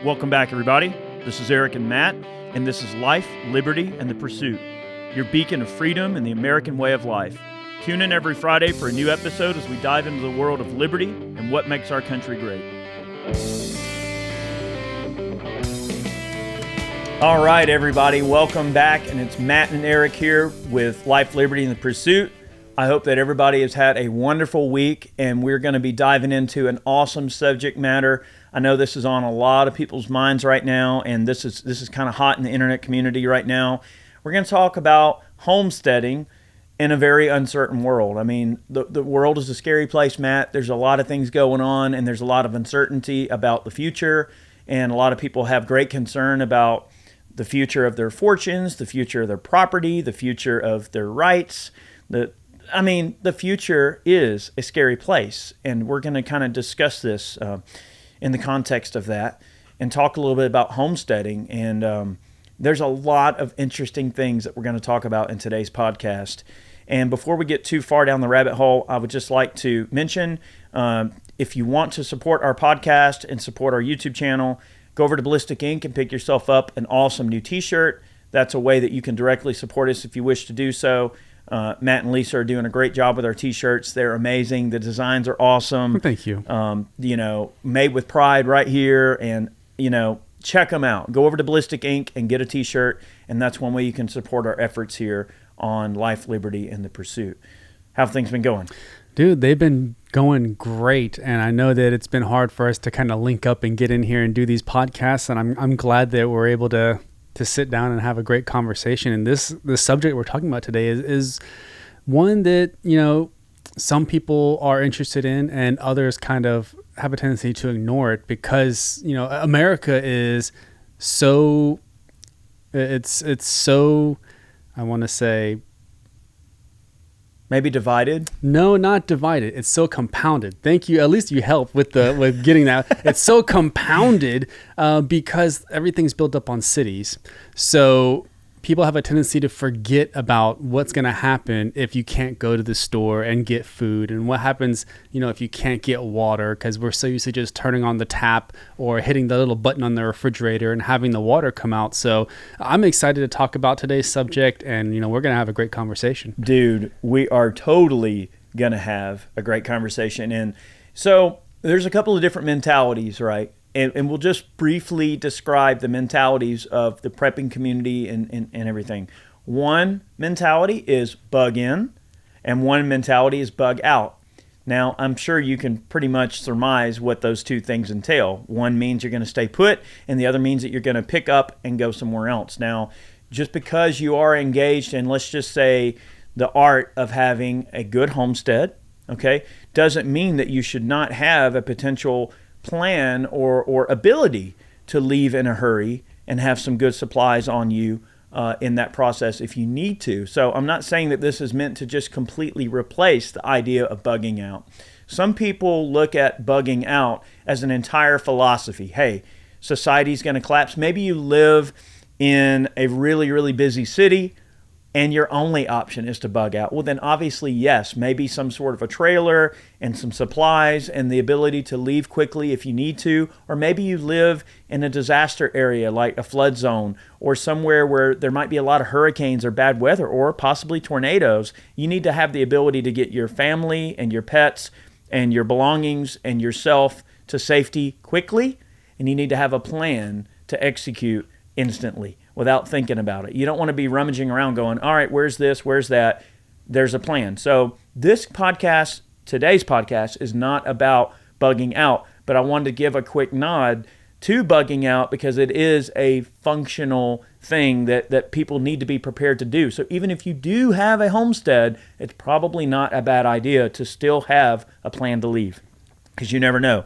Welcome back, everybody. This is Eric and Matt, and this is Life, Liberty, and the Pursuit, your beacon of freedom and the American way of life. Tune in every Friday for a new episode as we dive into the world of liberty and what makes our country great. All right, everybody, welcome back, and it's Matt and Eric here with Life, Liberty, and the Pursuit. I hope that everybody has had a wonderful week, and we're going to be diving into an awesome subject matter. I know this is on a lot of people's minds right now, and this is kind of hot in the internet community right now. We're going to talk about homesteading in a very uncertain world. I mean, the world is a scary place, Matt. There's a lot of things going on, and there's a lot of uncertainty about the future, and a lot of people have great concern about the future of their fortunes, the future of their property, the future of their rights. The future is a scary place, and we're going to kind of discuss this in the context of that and talk a little bit about homesteading. And there's a lot of interesting things that we're going to talk about in today's podcast. And before we get too far down the rabbit hole, I would just like to mention, if you want to support our podcast and support our YouTube channel, go over to Ballistic Ink and pick yourself up an awesome new t-shirt. That's a way that you can directly support us if you wish to do so. Matt and Lisa are doing a great job with our t-shirts. They're amazing. The designs are awesome. Thank you. Made with pride right here. And, check them out. Go over to Ballistic Ink and get a t-shirt. And that's one way you can support our efforts here on Life, Liberty, and the Pursuit. How have things been going? Dude, they've been going great. And I know that it's been hard for us to kind of link up and get in here and do these podcasts. And I'm glad that we're able to sit down and have a great conversation. And the subject we're talking about today is one that, some people are interested in and others kind of have a tendency to ignore it because, America is so, it's so, I want to say, maybe divided? No, not divided. It's so compounded. Thank you. At least you helped with getting that. It's so compounded because everything's built up on cities. So people have a tendency to forget about what's going to happen if you can't go to the store and get food, and what happens, if you can't get water, because we're so used to just turning on the tap or hitting the little button on the refrigerator and having the water come out. So I'm excited to talk about today's subject, and we're going to have a great conversation. Dude, we are totally going to have a great conversation. And so there's a couple of different mentalities, right? And we'll just briefly describe the mentalities of the prepping community and everything. One mentality is bug in, and one mentality is bug out. Now, I'm sure you can pretty much surmise what those two things entail. One means you're going to stay put, and the other means that you're going to pick up and go somewhere else. Now, just because you are engaged in, let's just say, the art of having a good homestead, okay, doesn't mean that you should not have a potential plan or ability to leave in a hurry and have some good supplies on you in that process if you need to. So I'm not saying that this is meant to just completely replace the idea of bugging out. Some people look at bugging out as an entire philosophy. Hey, society's going to collapse. Maybe you live in a really, really busy city and your only option is to bug out. Well, then obviously, yes, maybe some sort of a trailer and some supplies and the ability to leave quickly if you need to. Or maybe you live in a disaster area like a flood zone or somewhere where there might be a lot of hurricanes or bad weather or possibly tornadoes. You need to have the ability to get your family and your pets and your belongings and yourself to safety quickly. And you need to have a plan to execute instantly without thinking about it. You don't want to be rummaging around going, all right, where's this, where's that? There's a plan. So this podcast, today's podcast, is not about bugging out, but I wanted to give a quick nod to bugging out because it is a functional thing that people need to be prepared to do. So even if you do have a homestead, it's probably not a bad idea to still have a plan to leave because you never know.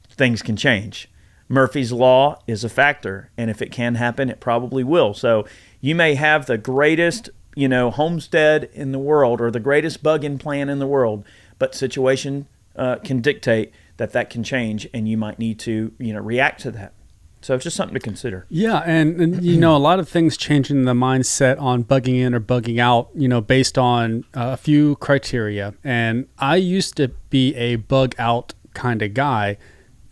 Things can change. Murphy's Law is a factor, and if it can happen, it probably will. So you may have the greatest, homestead in the world or the greatest bug-in plan in the world, but situation can dictate that can change, and you might need to, react to that. So it's just something to consider. Yeah, and a lot of things change in the mindset on bugging in or bugging out, based on a few criteria. And I used to be a bug out kind of guy.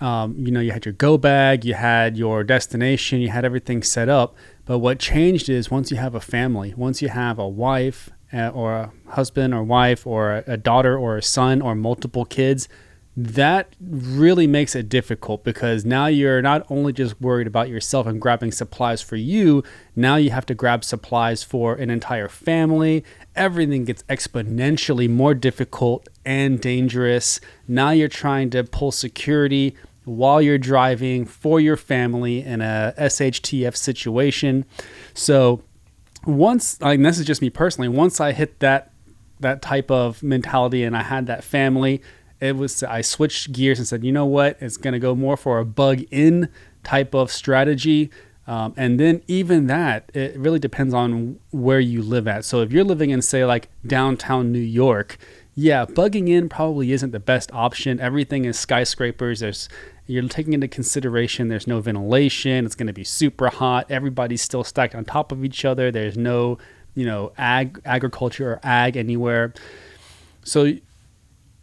You had your go bag, you had your destination, you had everything set up. But what changed is once you have a family, once you have a wife or a husband or wife or a daughter or a son or multiple kids, that really makes it difficult, because now you're not only just worried about yourself and grabbing supplies for you, now you have to grab supplies for an entire family. Everything gets exponentially more difficult and dangerous. Now you're trying to pull security while you're driving for your family in a SHTF situation. So once, this is just me personally, once I hit that type of mentality and I had that family, I switched gears and said, you know what, it's going to go more for a bug in type of strategy. And then even that, it really depends on where you live at. So if you're living in, say, like downtown New York, yeah, bugging in probably isn't the best option. Everything is skyscrapers. You're taking into consideration there's no ventilation. It's going to be super hot. Everybody's still stacked on top of each other. There's no, agriculture or ag anywhere. So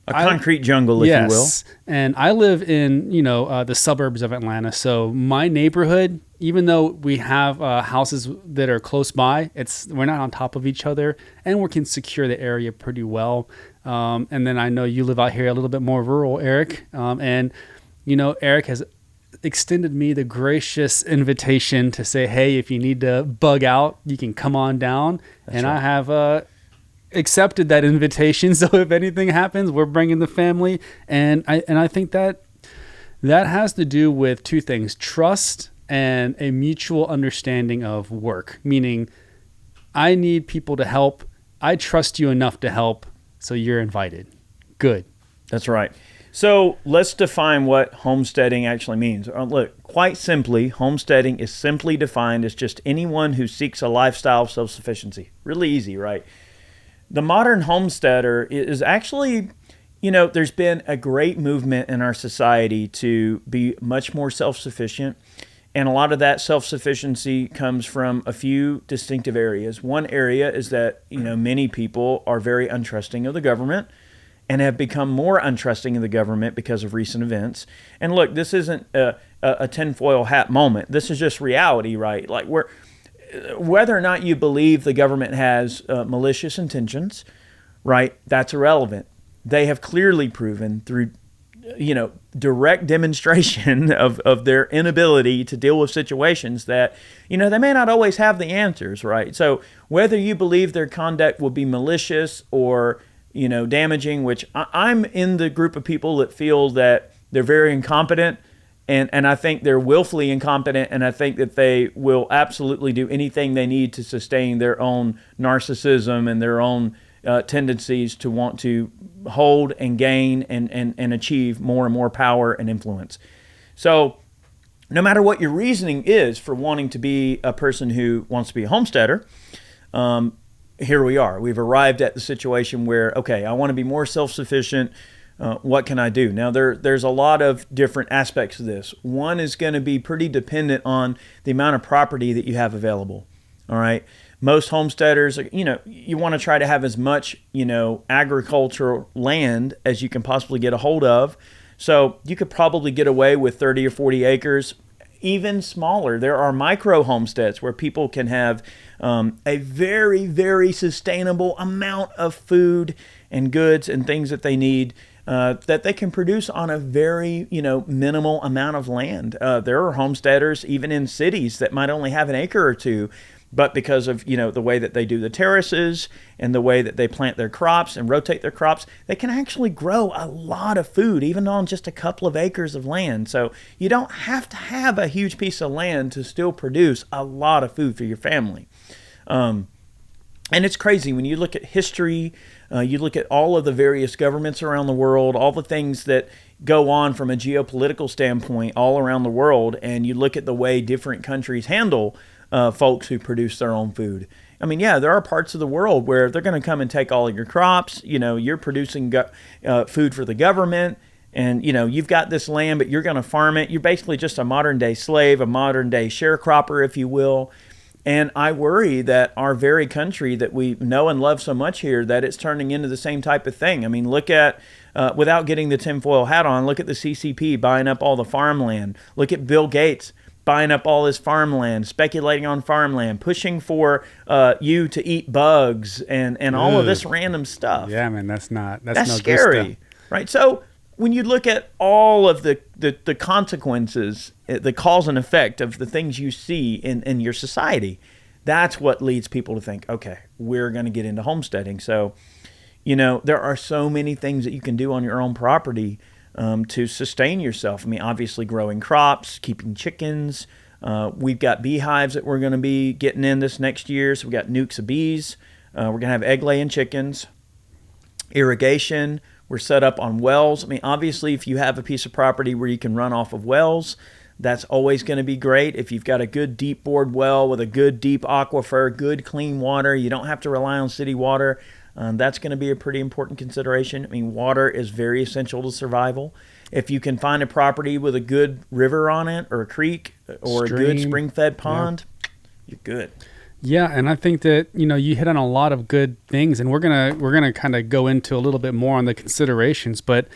a concrete jungle, if you will. And I live in, the suburbs of Atlanta. So my neighborhood, even though we have houses that are close by, we're not on top of each other, and we can secure the area pretty well. And then I know you live out here a little bit more rural, Eric. And Eric has extended me the gracious invitation to say, hey, if you need to bug out, you can come on down. That's right. I have accepted that invitation. So if anything happens, we're bringing the family. And I think that has to do with two things: trust and a mutual understanding of work. Meaning, I need people to help. I trust you enough to help, so you're invited. Good. That's right. So let's define what homesteading actually means. Look, quite simply, homesteading is simply defined as just anyone who seeks a lifestyle of self-sufficiency. Really easy, right? The modern homesteader is actually, there's been a great movement in our society to be much more self-sufficient. And a lot of that self-sufficiency comes from a few distinctive areas. One area is that, many people are very untrusting of the government and have become more untrusting of the government because of recent events. And look, this isn't a tinfoil hat moment. This is just reality, right? Like whether or not you believe the government has malicious intentions, right, that's irrelevant. They have clearly proven through, direct demonstration of their inability to deal with situations that, they may not always have the answers, right? So whether you believe their conduct will be malicious or, damaging, which I'm in the group of people that feel that they're very incompetent, and I think they're willfully incompetent, and I think that they will absolutely do anything they need to sustain their own narcissism and their own tendencies to want to hold and gain and achieve more and more power and influence. So no matter what your reasoning is for wanting to be a person who wants to be a homesteader, here we are. We've arrived at the situation where, okay, I want to be more self-sufficient. What can I do? Now, there's a lot of different aspects of this. One is going to be pretty dependent on the amount of property that you have available. All right. Most homesteaders, you want to try to have as much, agricultural land as you can possibly get a hold of. So you could probably get away with 30 or 40 acres, even smaller. There are micro homesteads where people can have a very, very sustainable amount of food and goods and things that they need that they can produce on a very, minimal amount of land. There are homesteaders even in cities that might only have an acre or two, but because of, the way that they do the terraces and the way that they plant their crops and rotate their crops, they can actually grow a lot of food, even on just a couple of acres of land. So you don't have to have a huge piece of land to still produce a lot of food for your family. And it's crazy when you look at history, you look at all of the various governments around the world, all the things that go on from a geopolitical standpoint all around the world, and you look at the way different countries handle folks who produce their own food. I mean, yeah, there are parts of the world where they're going to come and take all of your crops. You're producing food for the government, and, you've got this land, but you're going to farm it. You're basically just a modern day slave, a modern day sharecropper, if you will. And I worry that our very country that we know and love so much here, that it's turning into the same type of thing. I mean, look at without getting the tinfoil hat on, look at the CCP buying up all the farmland. Look at Bill Gates buying up all this farmland, speculating on farmland, pushing for you to eat bugs and all of this random stuff. Yeah, man, that's no scary, good stuff. right? So when you look at all of the consequences, the cause and effect of the things you see in your society, that's what leads people to think, okay, we're going to get into homesteading. So, there are so many things that you can do on your own property to sustain yourself. I mean, obviously growing crops, keeping chickens. We've got beehives that we're going to be getting in this next year. So we got nukes of bees. We're going to have egg-laying chickens. Irrigation. We're set up on wells. I mean, obviously, if you have a piece of property where you can run off of wells, that's always going to be great. If you've got a good deep bored well with a good deep aquifer, good clean water, you don't have to rely on city water. That's going to be a pretty important consideration. I mean, water is very essential to survival. If you can find a property with a good river on it or a creek or a good spring-fed pond, you're good. Yeah, and I think that, you hit on a lot of good things, and we're gonna kind of go into a little bit more on the considerations, but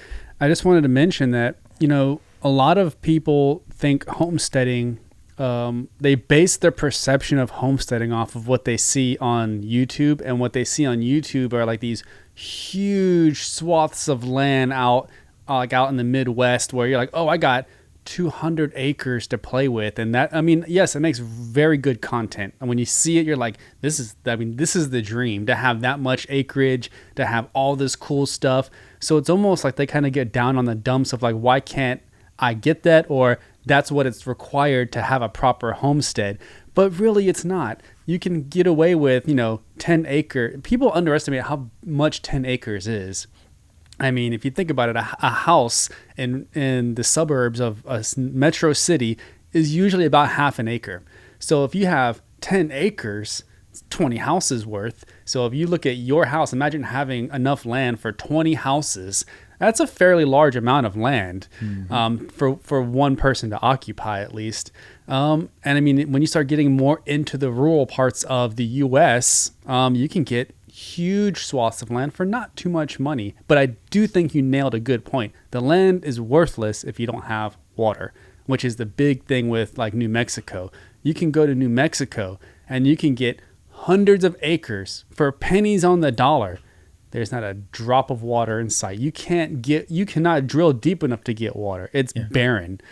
I just wanted to mention that, a lot of people think homesteading, they base their perception of homesteading off of what they see on YouTube, and what they see on YouTube are like these huge swaths of land out in the Midwest where you're like, oh, I got 200 acres to play with. And that, I mean, yes, it makes very good content. And when you see it, you're like, this is the dream, to have that much acreage, to have all this cool stuff. So it's almost like they kind of get down on the dumps of like, why can't I get that? Or that's what it's required to have a proper homestead. But really it's not. You can get away with, 10 acre. People underestimate how much 10 acres is. I mean, if you think about it, a house in the suburbs of a metro city is usually about half an acre. So if you have 10 acres, it's 20 houses worth. So if you look at your house, imagine having enough land for 20 houses. That's a fairly large amount of land for one person to occupy, at least. And I mean, when you start getting more into the rural parts of the U.S., you can get huge swaths of land for not too much money. But I do think you nailed a good point. The land is worthless if you don't have water, which is the big thing with like New Mexico. You can go to New Mexico and you can get hundreds of acres for pennies on the dollar. There's not a drop of water in sight. You cannot drill deep enough to get water. It's barren.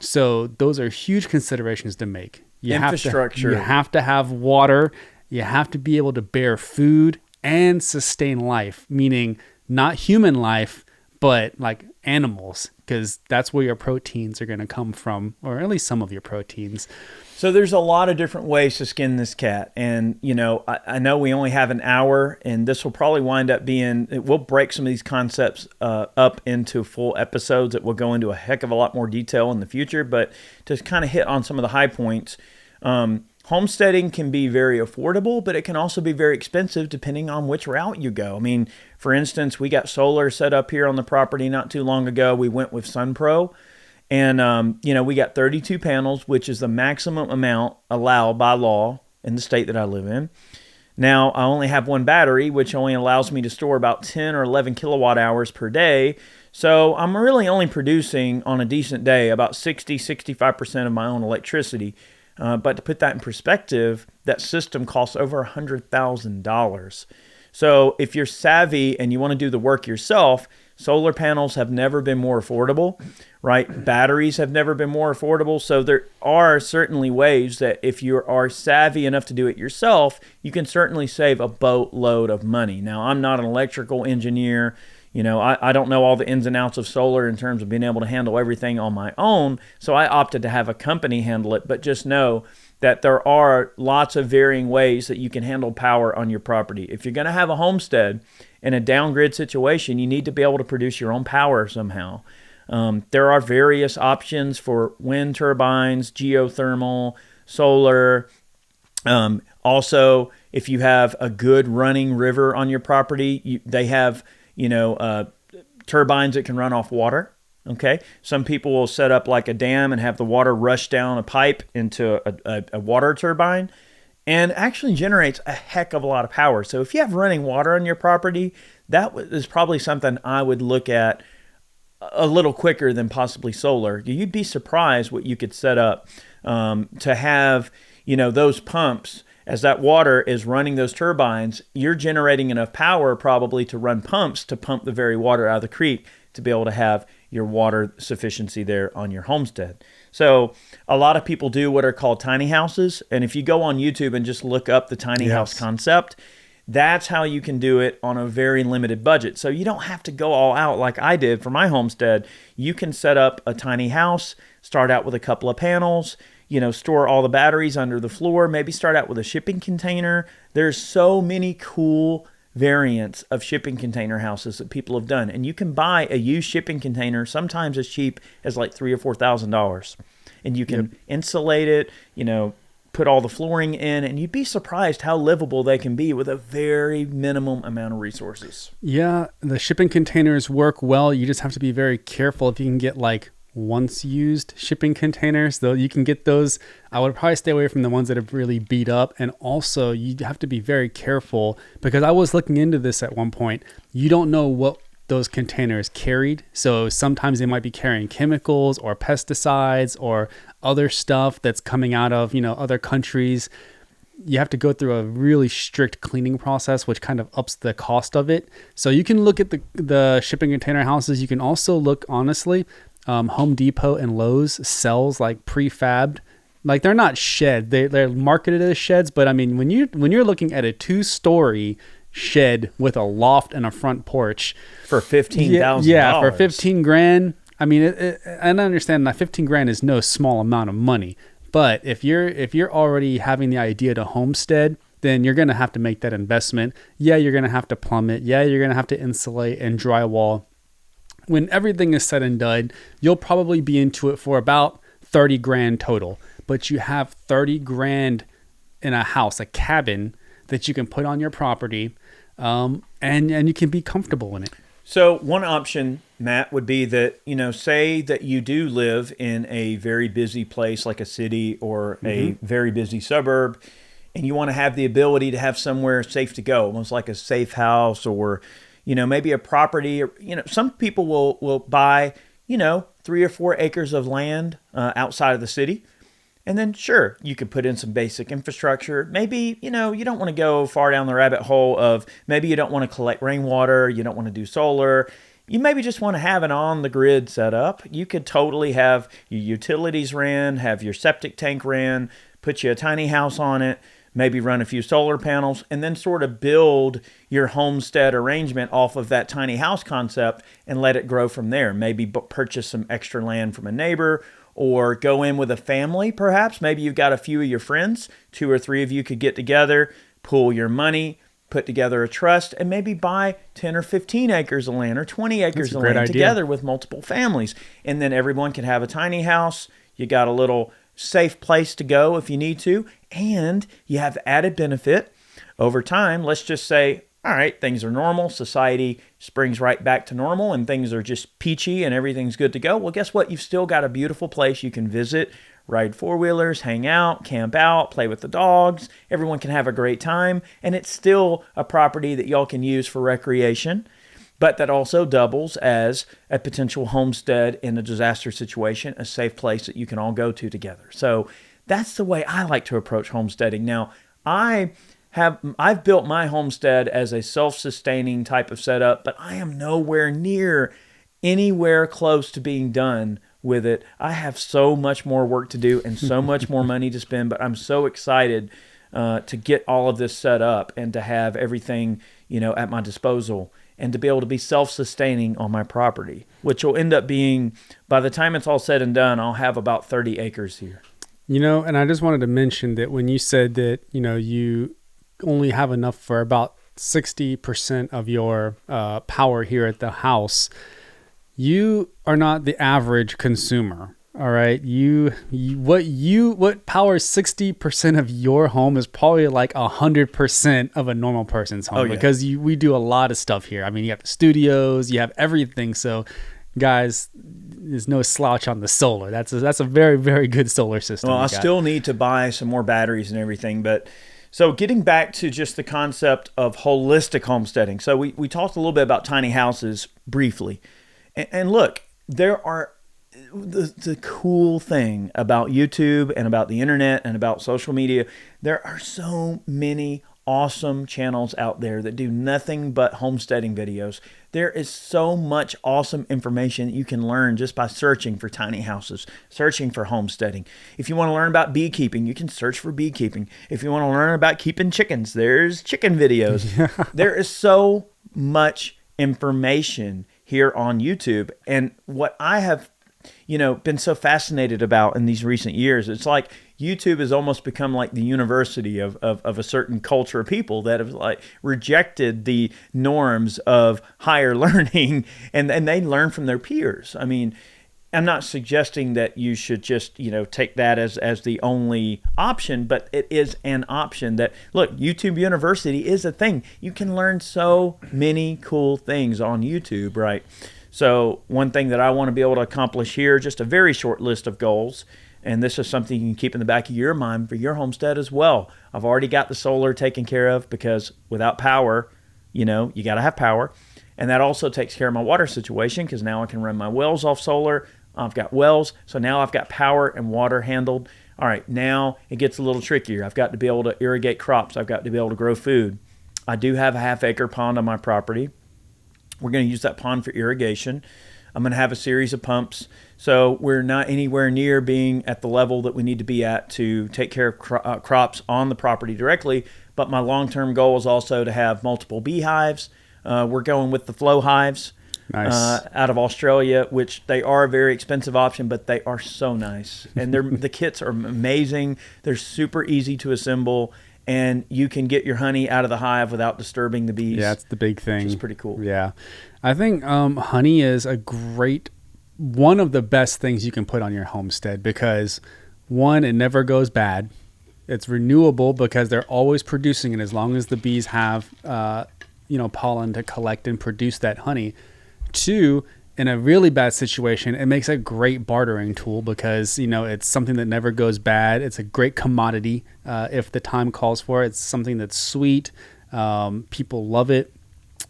So those are huge considerations to make. Infrastructure. You have to have water. You have to be able to bear food and sustain life, meaning not human life, but like animals, because that's where your proteins are going to come from, or at least some of your proteins. So there's a lot of different ways to skin this cat. And, I know we only have an hour, and this will probably wind up we'll break some of these concepts up into full episodes that will go into a heck of a lot more detail in the future. But to kind of hit on some of the high points, homesteading can be very affordable, but it can also be very expensive depending on which route you go. I mean, for instance, we got solar set up here on the property not too long ago. We went with SunPro, and we got 32 panels, which is the maximum amount allowed by law in the state that I live in. Now, I only have one battery, which only allows me to store about 10 or 11 kilowatt hours per day. So I'm really only producing on a decent day about 65% of my own electricity. But to put that in perspective, that system costs over $100,000. So if you're savvy and you want to do the work yourself, solar panels have never been more affordable, right? Batteries have never been more affordable. So there are certainly ways that if you are savvy enough to do it yourself, you can certainly save a boatload of money. Now, I'm not an electrical engineer. I don't know all the ins and outs of solar in terms of being able to handle everything on my own, so I opted to have a company handle it. But just know that there are lots of varying ways that you can handle power on your property. If you're going to have a homestead in a down-grid situation, you need to be able to produce your own power somehow. There are various options for wind turbines, geothermal, solar. Also, if you have a good running river on your property, they have turbines that can run off water. Okay. Some people will set up like a dam and have the water rush down a pipe into a water turbine. and actually generates a heck of a lot of power. So if you have running water on your property, that is probably something I would look at a little quicker than possibly solar. You'd be surprised what you could set up to have, those pumps. As that water is running those turbines, you're generating enough power probably to run pumps to pump the very water out of the creek to be able to have your water sufficiency there on your homestead. So a lot of people do what are called tiny houses. And if you go on YouTube and just look up the tiny house concept, that's how you can do it on a very limited budget. So you don't have to go all out like I did for my homestead. You can set up a tiny house, start out with a couple of panels, store all the batteries under the floor, maybe start out with a shipping container. There's so many cool variants of shipping container houses that people have done. And you can buy a used shipping container sometimes as cheap as like $3,000 or $4,000. And you can insulate it, put all the flooring in, and you'd be surprised how livable they can be with a very minimum amount of resources. Yeah, the shipping containers work well. You just have to be very careful if you can get like once used shipping containers, though. You can get those. I would probably stay away from the ones that have really beat up. And also you have to be very careful, because I was looking into this at one point. You don't know what those containers carried. So sometimes they might be carrying chemicals or pesticides or other stuff that's coming out of, other countries. You have to go through a really strict cleaning process, which kind of ups the cost of it. So you can look at the shipping container houses. You can also look, honestly, Home Depot and Lowe's sells like prefabbed, like they're not shed. They're marketed as sheds, but I mean, when you're looking at a 2-story shed with a loft and a front porch for $15,000, yeah, for $15,000. I mean, and I understand that $15,000 is no small amount of money, but if you're already having the idea to homestead, then you're going to have to make that investment. Yeah, you're going to have to plumb it. Yeah, you're going to have to insulate and drywall. When everything is said and done, you'll probably be into it for about $30,000 total. But you have $30,000 in a house, a cabin that you can put on your property, and you can be comfortable in it. So one option, Matt, would be that, say that you do live in a very busy place like a city or a very busy suburb, and you want to have the ability to have somewhere safe to go, almost like a safe house, or maybe a property. Or, some people will buy, 3 or 4 acres of land outside of the city. And then, sure, you could put in some basic infrastructure. Maybe, you don't want to go far down the rabbit hole of maybe you don't want to collect rainwater. You don't want to do solar. You maybe just want to have an on-the-grid setup. You could totally have your utilities ran, have your septic tank ran, put you a tiny house on it, maybe run a few solar panels, and then sort of build your homestead arrangement off of that tiny house concept and let it grow from there. Maybe purchase some extra land from a neighbor, or go in with a family, perhaps. Maybe you've got a few of your friends, 2 or 3 of you could get together, pool your money, put together a trust, and maybe buy 10 or 15 acres of land or 20 acres of land together with multiple families. And then everyone can have a tiny house. You got a little safe place to go if you need to, and you have added benefit over time. Let's just say, all right, things are normal, society springs right back to normal, and things are just peachy and everything's good to go. Well, guess what? You've still got a beautiful place you can visit, ride 4-wheelers, hang out, camp out, play with the dogs. Everyone can have a great time, and it's still a property that y'all can use for recreation, but that also doubles as a potential homestead in a disaster situation, a safe place that you can all go to together. So that's the way I like to approach homesteading. Now, I've built my homestead as a self-sustaining type of setup, but I am nowhere near anywhere close to being done with it. I have so much more work to do and so much more money to spend, but I'm so excited to get all of this set up and to have everything, at my disposal, and to be able to be self-sustaining on my property, which will end up being, by the time it's all said and done, I'll have about 30 acres here. And I just wanted to mention that when you said that, you only have enough for about 60% of your power here at the house, you are not the average consumer. All right. What powers 60% of your home is probably like 100% of a normal person's home. Because we do a lot of stuff here. I mean, you have the studios, you have everything. So guys, there's no slouch on the solar. That's a very, very good solar system. Well, I still need to buy some more batteries and everything, but So getting back to just the concept of holistic homesteading. So we talked a little bit about tiny houses briefly. And look, there are the cool thing about YouTube and about the internet and about social media. There are so many awesome channels out there that do nothing but homesteading videos. There is so much awesome information that you can learn just by searching for tiny houses, searching for homesteading. If you want to learn about beekeeping, you can search for beekeeping. If you want to learn about keeping chickens, there's chicken videos. There is so much information here on YouTube. And what I have been so fascinated about in these recent years, it's like YouTube has almost become like the university of a certain culture of people that have like rejected the norms of higher learning, and they learn from their peers. I mean, I'm not suggesting that you should just, take that as the only option, but it is an option that, look, YouTube University is a thing. You can learn so many cool things on YouTube, right? So one thing that I want to be able to accomplish here, just a very short list of goals, and this is something you can keep in the back of your mind for your homestead as well. I've already got the solar taken care of, because without power, you got to have power. And that also takes care of my water situation, because now I can run my wells off solar. I've got wells, so now I've got power and water handled. All right, now it gets a little trickier. I've got to be able to irrigate crops. I've got to be able to grow food. I do have a half-acre pond on my property. We're going to use that pond for irrigation. I'm going to have a series of pumps. So we're not anywhere near being at the level that we need to be at to take care of crops on the property directly. But my long-term goal is also to have multiple beehives. We're going with the flow hives. Nice. Out of Australia, which they are a very expensive option, but they are so nice. And the kits are amazing. They're super easy to assemble, and you can get your honey out of the hive without disturbing the bees. Yeah, that's the big thing. Which is pretty cool. Yeah. I think honey is one of the best things you can put on your homestead, because one, it never goes bad. It's renewable because they're always producing it as long as the bees have pollen to collect and produce that honey. Two, in a really bad situation, it makes a great bartering tool, because it's something that never goes bad. It's a great commodity if the time calls for it. It's something that's sweet. People love it.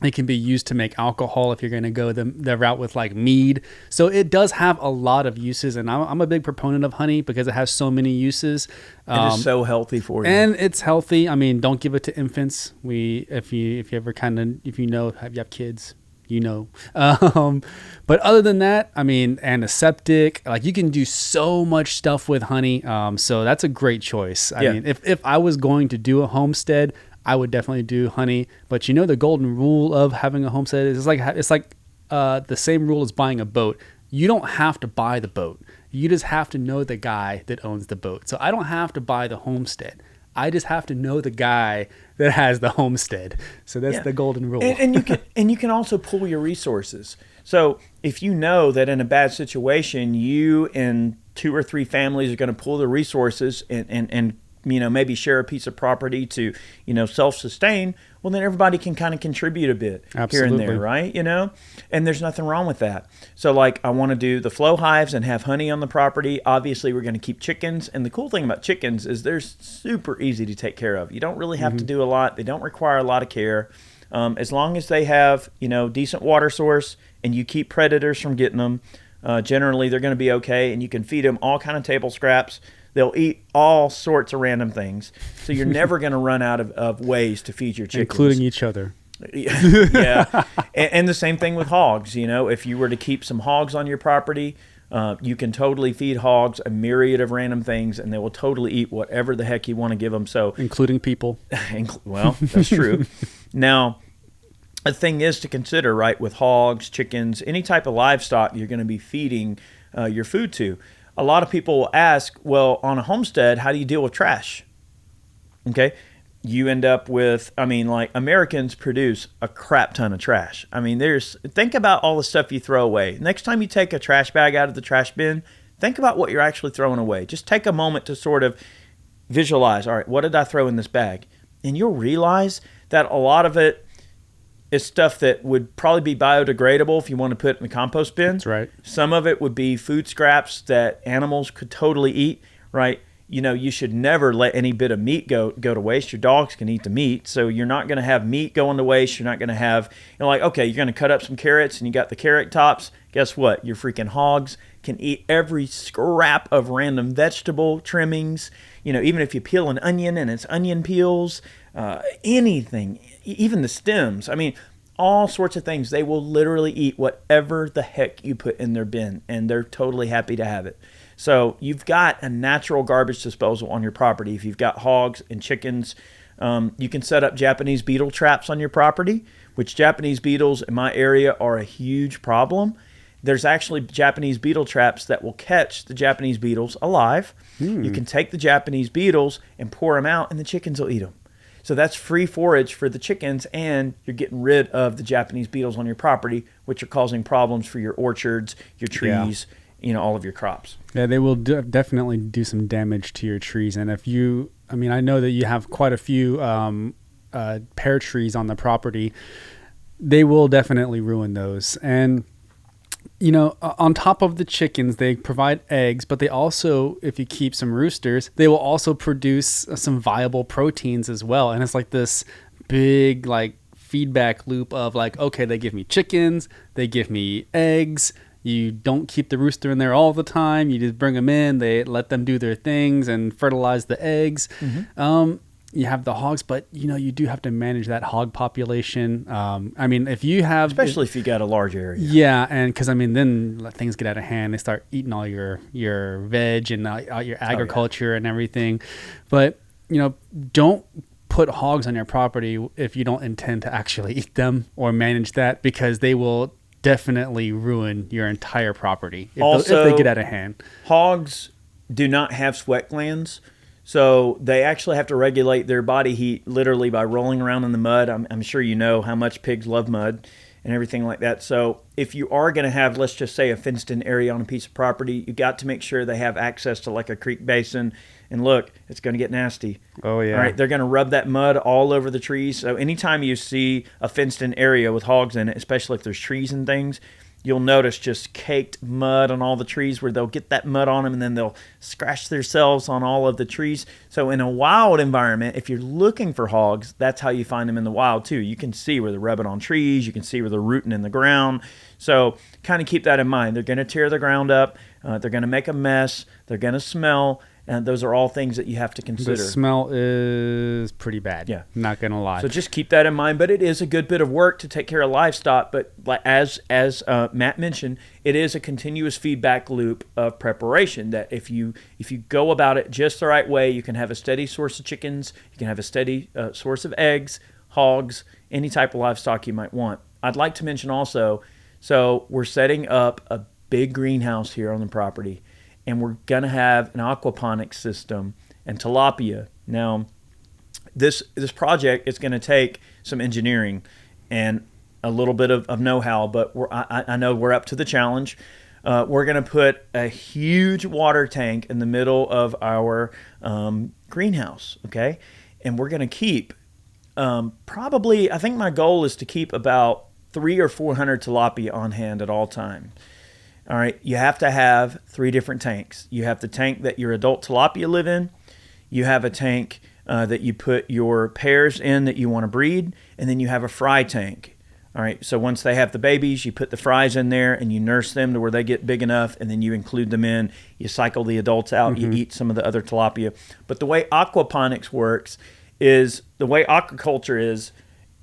It can be used to make alcohol if you're going to go the route with like mead. So it does have a lot of uses, and I'm a big proponent of honey because it has so many uses. It is so healthy for you, and it's healthy. I mean, don't give it to infants. If you have kids. But other than that, I mean, antiseptic, like you can do so much stuff with honey. So that's a great choice. I mean, if I was going to do a homestead, I would definitely do honey. But the golden rule of having a homestead is it's like the same rule as buying a boat. You don't have to buy the boat. You just have to know the guy that owns the boat. So I don't have to buy the homestead. I just have to know the guy that has the homestead. So that's the golden rule. And you can also pool your resources. So if you know that in a bad situation, you and 2 or 3 families are going to pool the resources and maybe share a piece of property to, self-sustain, well, then everybody can kind of contribute a bit here and there, right? And there's nothing wrong with that. So like I want to do the flow hives and have honey on the property. Obviously, we're going to keep chickens. And the cool thing about chickens is they're super easy to take care of. You don't really have to do a lot. They don't require a lot of care. As long as they have, decent water source and you keep predators from getting them, generally they're going to be okay. And you can feed them all kind of table scraps. They'll eat all sorts of random things. So you're never going to run out of ways to feed your chickens. Including each other. Yeah. And the same thing with hogs. If you were to keep some hogs on your property, you can totally feed hogs a myriad of random things, and they will totally eat whatever the heck you want to give them. So, including people. Well, that's true. Now, a thing is to consider, right, with hogs, chickens, any type of livestock you're going to be feeding your food to. A lot of people will ask, well, on a homestead, how do you deal with trash? Okay. You end up with, Americans produce a crap ton of trash. Think about all the stuff you throw away. Next time you take a trash bag out of the trash bin, think about what you're actually throwing away. Just take a moment to sort of visualize, all right, what did I throw in this bag? And you'll realize that a lot of it is stuff that would probably be biodegradable if you want to put it in the compost bin. That's right. Some of it would be food scraps that animals could totally eat, right? you should never let any bit of meat go to waste. Your dogs can eat the meat, so you're not going to have meat going to waste. You're not going to have, like, okay, you're going to cut up some carrots and you got the carrot tops. Guess what? Your freaking hogs can eat every scrap of random vegetable trimmings. Even if you peel an onion and it's onion peels, anything, even the stems. I mean, all sorts of things. They will literally eat whatever the heck you put in their bin, and they're totally happy to have it. So you've got a natural garbage disposal on your property. If you've got hogs and chickens, you can set up Japanese beetle traps on your property, which Japanese beetles in my area are a huge problem. There's actually Japanese beetle traps that will catch the Japanese beetles alive. You can take the Japanese beetles and pour them out, and the chickens will eat them. So that's free forage for the chickens, and you're getting rid of the Japanese beetles on your property, which are causing problems for your orchards, your trees, all of your crops. Yeah, they will definitely do some damage to your trees. And I know that you have quite a few pear trees on the property. They will definitely ruin those. And, on top of the chickens, they provide eggs, but they also, if you keep some roosters, they will also produce some viable proteins as well. And it's like this big, feedback loop of okay, they give me chickens, they give me eggs. You don't keep the rooster in there all the time. You just bring them in. They let them do their things and fertilize the eggs. You have the hogs, but you do have to manage that hog population. If you have, especially if you got a large area. Yeah, and because then things get out of hand. They start eating all your veg and all your agriculture and everything. But don't put hogs on your property if you don't intend to actually eat them or manage that, because they will definitely ruin your entire property if they get out of hand. Hogs do not have sweat glands, so they actually have to regulate their body heat literally by rolling around in the mud. I'm sure you know how much pigs love mud and everything like that. So if you are going to have, let's just say, a fenced-in area on a piece of property, you got to make sure they have access to a creek basin. And look, it's going to get nasty. Oh, yeah. All right, they're going to rub that mud all over the trees. So anytime you see a fenced-in area with hogs in it, especially if there's trees and things, you'll notice just caked mud on all the trees, where they'll get that mud on them and then they'll scratch themselves on all of the trees. So in a wild environment, if you're looking for hogs, that's how you find them in the wild too. You can see where they're rubbing on trees. You can see where they're rooting in the ground. So kind of keep that in mind. They're going to tear the ground up. They're going to make a mess. They're going to smell. And those are all things that you have to consider. The smell is pretty bad. Yeah. Not going to lie. So just keep that in mind. But it is a good bit of work to take care of livestock. But as Matt mentioned, it is a continuous feedback loop of preparation, that if you go about it just the right way, you can have a steady source of chickens. You can have a steady source of eggs, hogs, any type of livestock you might want. I'd like to mention also, so we're setting up a big greenhouse here on the property. And we're going to have an aquaponics system and tilapia. Now, this project is going to take some engineering and a little bit of know-how, but I know we're up to the challenge. We're going to put a huge water tank in the middle of our greenhouse, okay? And we're going to keep probably, I think my goal is to keep about 300 or 400 tilapia on hand at all times. All right, you have to have 3 different tanks. You have the tank that your adult tilapia live in. You have a tank that you put your pairs in that you want to breed, and then you have a fry tank. All right, so once they have the babies, you put the fries in there and you nurse them to where they get big enough, and then you include them in. You cycle the adults out, you eat some of the other tilapia. But the way aquaponics works is, the way aquaculture is,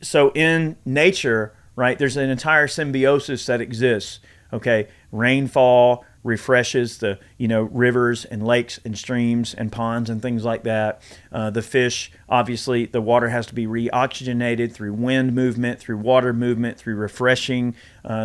so in nature, right, there's an entire symbiosis that exists. Okay, rainfall refreshes the rivers and lakes and streams and ponds and things like that. The fish, obviously, the water has to be reoxygenated through wind movement, through water movement, through refreshing,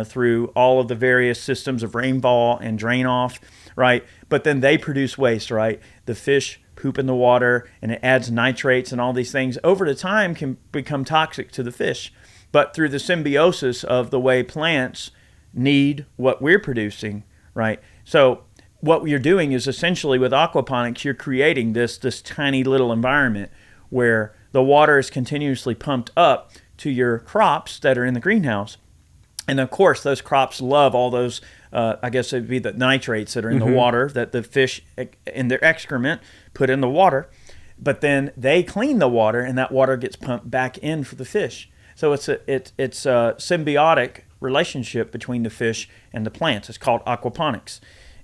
through all of the various systems of rainfall and drain off, right? But then they produce waste, right? The fish poop in the water, and it adds nitrates and all these things. Over the time can become toxic to the fish. But through the symbiosis of the way plants need what we're producing, right? So what you're doing is, essentially with aquaponics, you're creating this tiny little environment where the water is continuously pumped up to your crops that are in the greenhouse. And of course, those crops love all those I guess it'd be the nitrates that are in the water that the fish in their excrement put in the water. But then they clean the water, and that water gets pumped back in for the fish. So it's a symbiotic relationship between the fish and the plants. It's called aquaponics.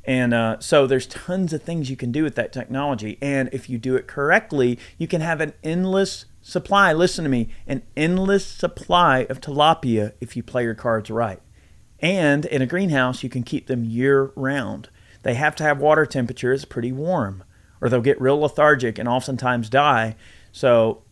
And so there's tons of things you can do with that technology. And if you do it correctly, you can have an endless supply. Listen to me, an endless supply of tilapia if you play your cards right. And in a greenhouse, you can keep them year round. They have to have water temperatures pretty warm, or they'll get real lethargic and oftentimes die. So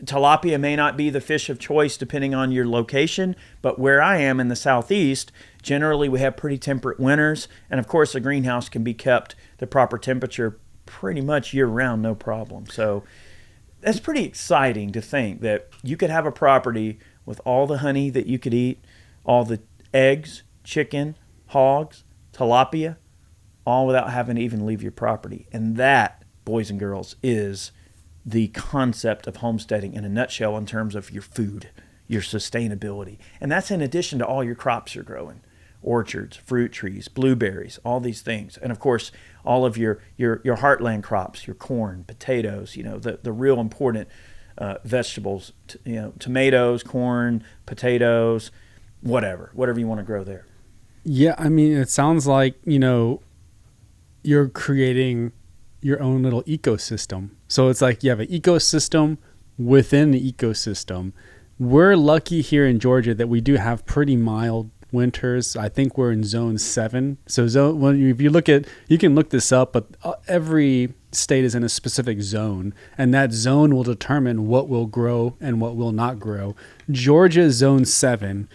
tilapia may not be the fish of choice depending on your location, but where I am in the southeast, generally we have pretty temperate winters, and of course the greenhouse can be kept the proper temperature pretty much year round, no problem. So that's pretty exciting to think that you could have a property with all the honey that you could eat, all the eggs, chicken, hogs, tilapia, all without having to even leave your property. And that, boys and girls, is the concept of homesteading in a nutshell in terms of your food, your sustainability. And that's in addition to all your crops you're growing, orchards, fruit trees, blueberries, all these things. And of course, all of your heartland crops, your corn, potatoes, the real important vegetables, tomatoes, corn, potatoes, whatever you want to grow there. Yeah, I mean, it sounds like, you're creating your own little ecosystem. So it's like you have an ecosystem within the ecosystem. We're lucky here in Georgia that we do have pretty mild winters. I think we're in zone 7. So if you look at, you can look this up, but every state is in a specific zone, and that zone will determine what will grow and what will not grow. Georgia is zone 7.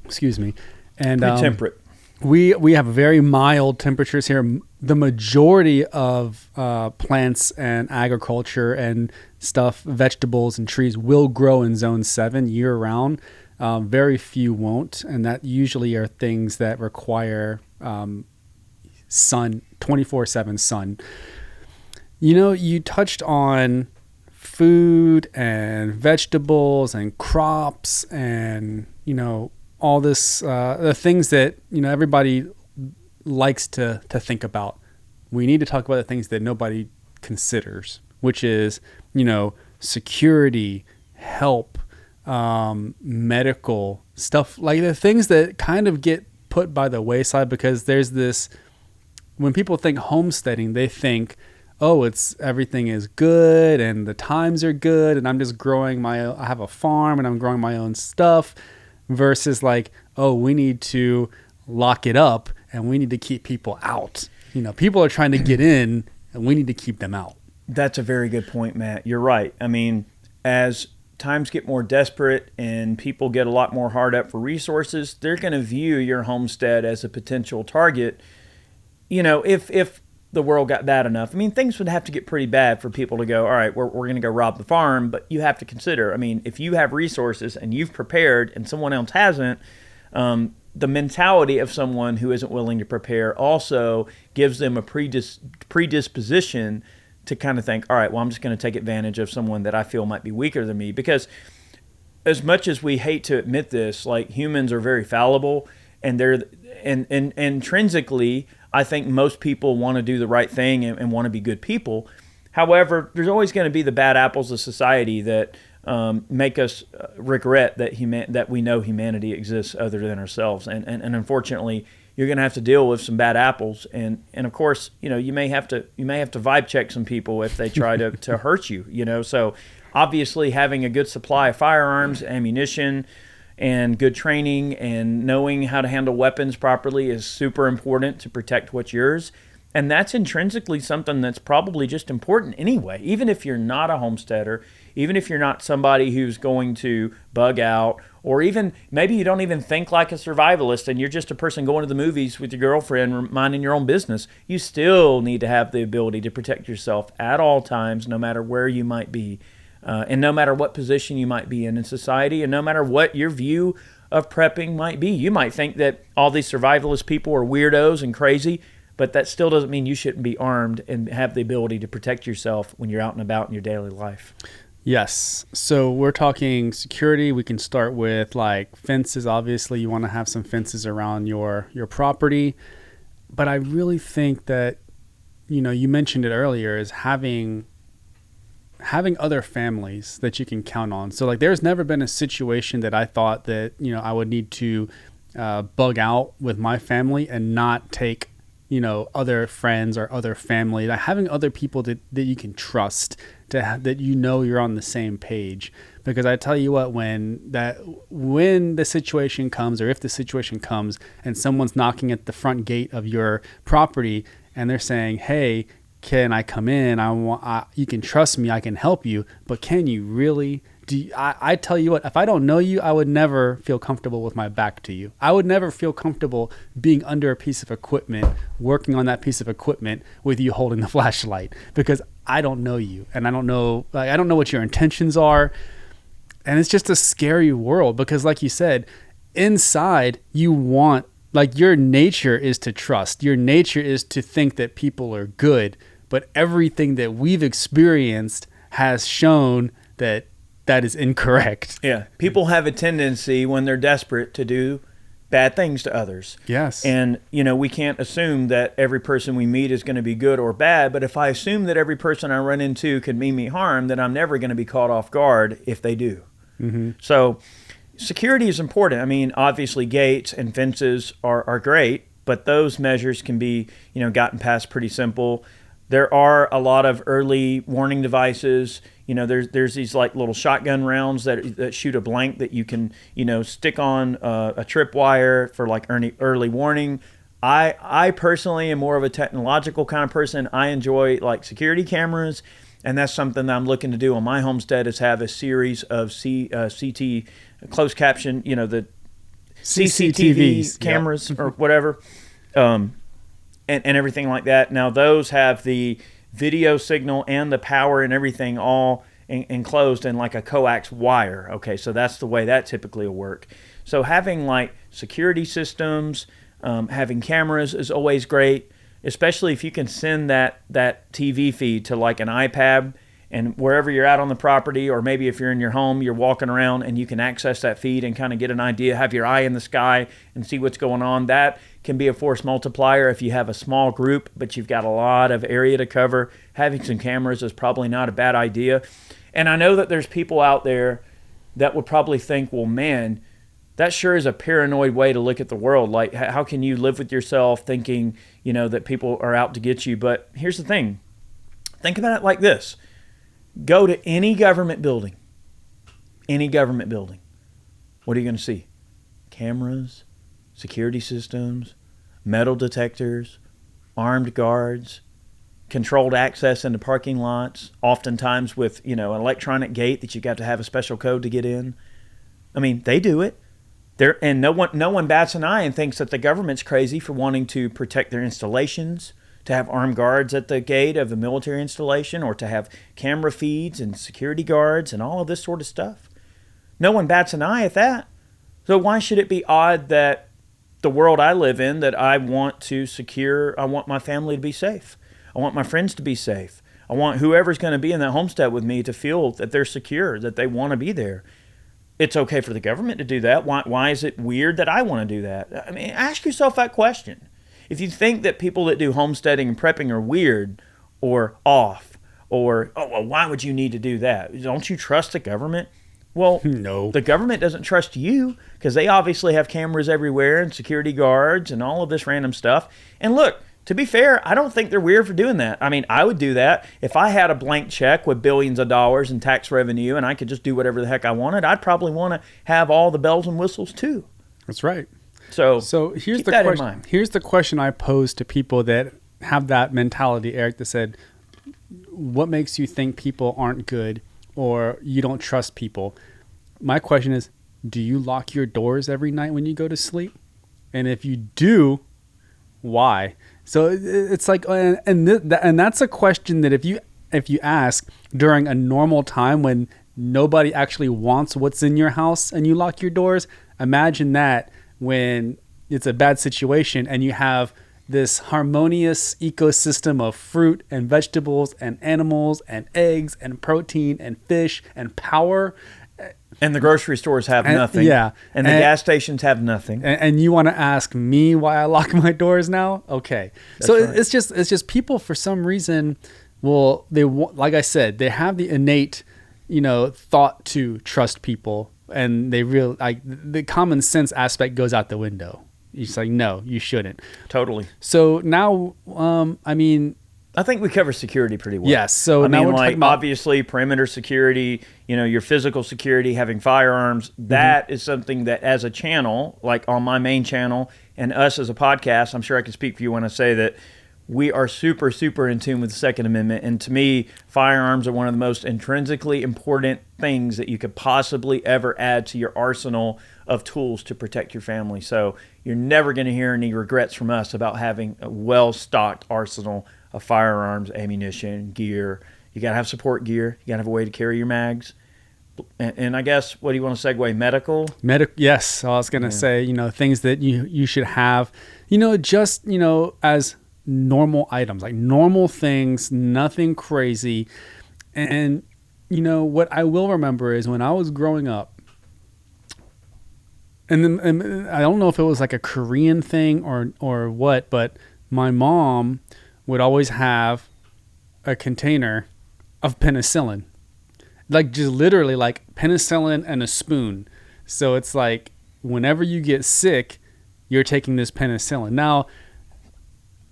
Excuse me. And pretty temperate. We have very mild temperatures here. The majority of plants and agriculture and stuff, vegetables and trees will grow in zone 7 year round. Very few won't. And that usually are things that require sun, 24/7 sun. You touched on food and vegetables and crops and, all this, the things that, everybody likes to think about. We need to talk about the things that nobody considers, which is, security, help, medical stuff, like the things that kind of get put by the wayside because there's this, when people think homesteading, they think, oh, everything is good and the times are good and I'm just growing I have a farm and I'm growing my own stuff. Versus like, oh, we need to lock it up and we need to keep people out. People are trying to get in and we need to keep them out. That's a very good point, Matt. You're right. I mean, as times get more desperate and people get a lot more hard up for resources, they're going to view your homestead as a potential target. If the world got bad enough, I mean, things would have to get pretty bad for people to go, all right, we're going to go rob the farm. But you have to consider, I mean, if you have resources and you've prepared and someone else hasn't, the mentality of someone who isn't willing to prepare also gives them a predisposition to kind of think, all right, well, I'm just going to take advantage of someone that I feel might be weaker than me. Because as much as we hate to admit this, like humans are very fallible and and intrinsically, I think most people want to do the right thing and want to be good people. However, there's always going to be the bad apples of society that make us regret that we know humanity exists other than ourselves. And unfortunately, you're going to have to deal with some bad apples. And of course, you may have to vibe check some people if they try to hurt you. So obviously, having a good supply of firearms, ammunition, and good training and knowing how to handle weapons properly is super important to protect what's yours. And that's intrinsically something that's probably just important anyway. Even if you're not a homesteader, even if you're not somebody who's going to bug out, or even maybe you don't even think like a survivalist and you're just a person going to the movies with your girlfriend, minding your own business, you still need to have the ability to protect yourself at all times, no matter where you might be. And no matter what position you might be in society, and no matter what your view of prepping might be. You might think that all these survivalist people are weirdos and crazy, but that still doesn't mean you shouldn't be armed and have the ability to protect yourself when you're out and about in your daily life. Yes. So we're talking security. We can start with like fences. Obviously, you want to have some fences around your property. But I really think that, you mentioned it earlier, is having other families that you can count on. So like there's never been a situation that I thought that, I would need to bug out with my family and not take, other friends or other family. Like having other people that you can trust, that you're on the same page. Because I tell you what, when the situation comes, or if the situation comes and someone's knocking at the front gate of your property and they're saying, hey, can I come in? You can trust me, I can help you, but can you really? I tell you what, if I don't know you, I would never feel comfortable with my back to you. I would never feel comfortable being under a piece of equipment, working on that piece of equipment with you holding the flashlight, because I don't know you, and I don't know what your intentions are. And it's just a scary world, because like you said, inside you want, like, your nature is to trust. Your nature is to think that people are good, but everything that we've experienced has shown that is incorrect. Yeah. People have a tendency when they're desperate to do bad things to others. Yes. And, we can't assume that every person we meet is going to be good or bad. But if I assume that every person I run into could mean me harm, then I'm never going to be caught off guard if they do. Mm-hmm. So security is important. I mean, obviously gates and fences are great, but those measures can be, gotten past pretty simple. There are a lot of early warning devices. There's these like little shotgun rounds that shoot a blank that you can, stick on a tripwire for like early warning. I personally am more of a technological kind of person. I enjoy like security cameras, and that's something that I'm looking to do on my homestead, is have a series of CT, closed caption, the CCTV cameras, or whatever. And everything like that. Now those have the video signal and the power and everything all enclosed in like a coax wire. Okay, so that's the way that typically will work. So having like security systems, having cameras is always great, especially if you can send that TV feed to like an iPad, and wherever you're at on the property, or maybe if you're in your home, you're walking around and you can access that feed and kind of get an idea, have your eye in the sky and see what's going on. That can be a force multiplier if you have a small group, but you've got a lot of area to cover. Having some cameras is probably not a bad idea. And I know that there's people out there that would probably think, well, man, that sure is a paranoid way to look at the world. Like, how can you live with yourself thinking, that people are out to get you? But here's the thing. Think about it like this. Go to any government building. What are you going to see? Cameras, security systems, metal detectors, armed guards, controlled access into parking lots, oftentimes with, an electronic gate that you got to have a special code to get in. I mean, they do it. And no one bats an eye and thinks that the government's crazy for wanting to protect their installations, to have armed guards at the gate of a military installation, or to have camera feeds and security guards and all of this sort of stuff. No one bats an eye at that. So why should it be odd that the world I live in, that I want to secure, I want my family to be safe. I want my friends to be safe. I want whoever's going to be in that homestead with me to feel that they're secure, that they want to be there. It's okay for the government to do that. Why is it weird that I want to do that? I mean, ask yourself that question. If you think that people that do homesteading and prepping are weird or off, or, oh, well, why would you need to do that? Don't you trust the government? Well, no. The government doesn't trust you, because they obviously have cameras everywhere and security guards and all of this random stuff. And look, to be fair, I don't think they're weird for doing that. I mean, I would do that. If I had a blank check with billions of dollars in tax revenue and I could just do whatever the heck I wanted, I'd probably want to have all the bells and whistles too. That's right. So here's the question. Here's the question I pose to people that have that mentality, Eric, that said, what makes you think people aren't good, or you don't trust people? My question is, do you lock your doors every night when you go to sleep? And if you do, why? So it's like, and that's a question that if you ask during a normal time when nobody actually wants what's in your house and you lock your doors, imagine that when it's a bad situation and you have this harmonious ecosystem of fruit and vegetables and animals and eggs and protein and fish and power. And the grocery stores have nothing. Yeah. And the gas stations have nothing. And you want to ask me why I lock my doors now? Okay. So right. it's just people for some reason, well, like I said, they have the innate, thought to trust people, and they the common sense aspect goes out the window. It's like, no, you shouldn't. Totally. So now, I think we cover security pretty well. Yes. So now we're talking like, about, obviously, perimeter security, your physical security, having firearms, that is something that as a channel, like on my main channel and us as a podcast, I'm sure I can speak for you when I say that we are super, super in tune with the Second Amendment. And to me, firearms are one of the most intrinsically important things that you could possibly ever add to your arsenal of tools to protect your family. So you're never going to hear any regrets from us about having a well-stocked arsenal of firearms, ammunition, gear. You got to have support gear. You got to have a way to carry your mags. And I guess, what do you want to segue? Medical? Yes. I was going to say, things that you should have, just, as normal items, like normal things, nothing crazy. And, what I will remember is when I was growing up, and I don't know if it was like a Korean thing or what, but my mom would always have a container of penicillin, like just literally like penicillin and a spoon. So it's like whenever you get sick, you're taking this penicillin. Now,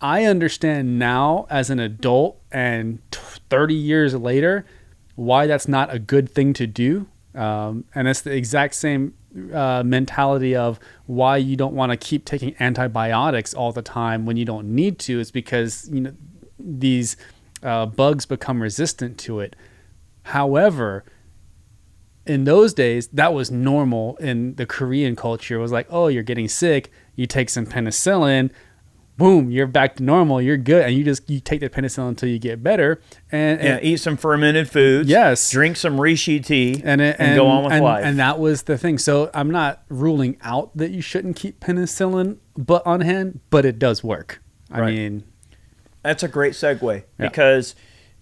I understand now as an adult and 30 years later why that's not a good thing to do. And it's the exact same mentality of why you don't want to keep taking antibiotics all the time when you don't need to. It's because these bugs become resistant to it. However, in those days, that was normal in the Korean culture. It was like, oh, you're getting sick, you take some penicillin, boom, you're back to normal, you're good, and you take the penicillin until you get better. And eat some fermented foods. Yes. Drink some reishi tea and go on with life. And that was the thing. So I'm not ruling out that you shouldn't keep penicillin on hand, but it does work. I mean, that's a great segue because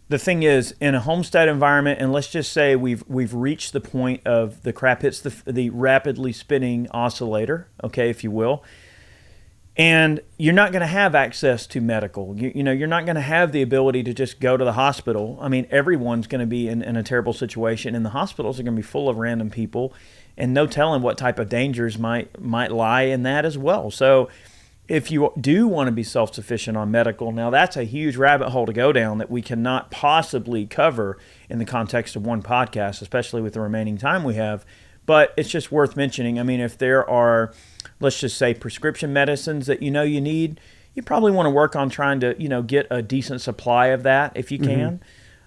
the thing is, in a homestead environment, and let's just say we've reached the point of the crap hits the rapidly spinning oscillator, okay, if you will. And you're not going to have access to medical. You're not going to have the ability to just go to the hospital. I mean, everyone's going to be in a terrible situation, and the hospitals are going to be full of random people, and no telling what type of dangers might lie in that as well. So if you do want to be self-sufficient on medical, now that's a huge rabbit hole to go down that we cannot possibly cover in the context of one podcast, especially with the remaining time we have. But it's just worth mentioning. I mean, if there are, let's just say, prescription medicines that you need, you probably want to work on trying to, get a decent supply of that if you can.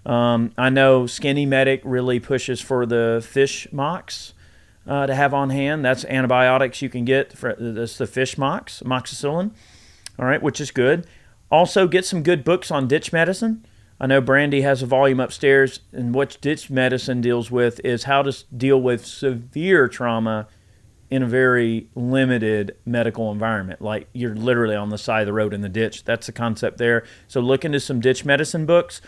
I know Skinny Medic really pushes for the fish mox to have on hand. That's antibiotics you can get. That's the fish mox, amoxicillin, all right, which is good. Also, get some good books on ditch medicine. I know Brandy has a volume upstairs, and what ditch medicine deals with is how to deal with severe trauma in a very limited medical environment. Like you're literally on the side of the road in the ditch. That's the concept there. So look into some ditch medicine books.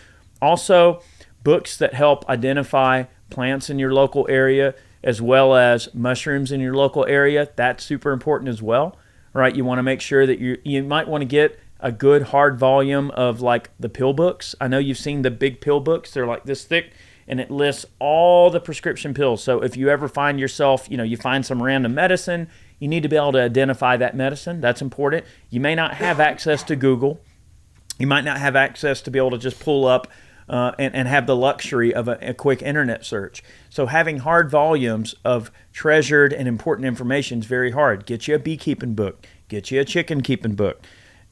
Also, books that help identify plants in your local area as well as mushrooms in your local area. That's super important as well. All right, you want to make sure that you might want to get a good hard volume of like the pill books. I know you've seen the big pill books. They're like this thick, and it lists all the prescription pills. So if you ever find yourself, you find some random medicine, you need to be able to identify that medicine. That's important. You may not have access to Google. You might not have access to be able to just pull up and have the luxury of a quick internet search. So having hard volumes of treasured and important information is very hard. Get you a beekeeping book. Get you a chicken keeping book.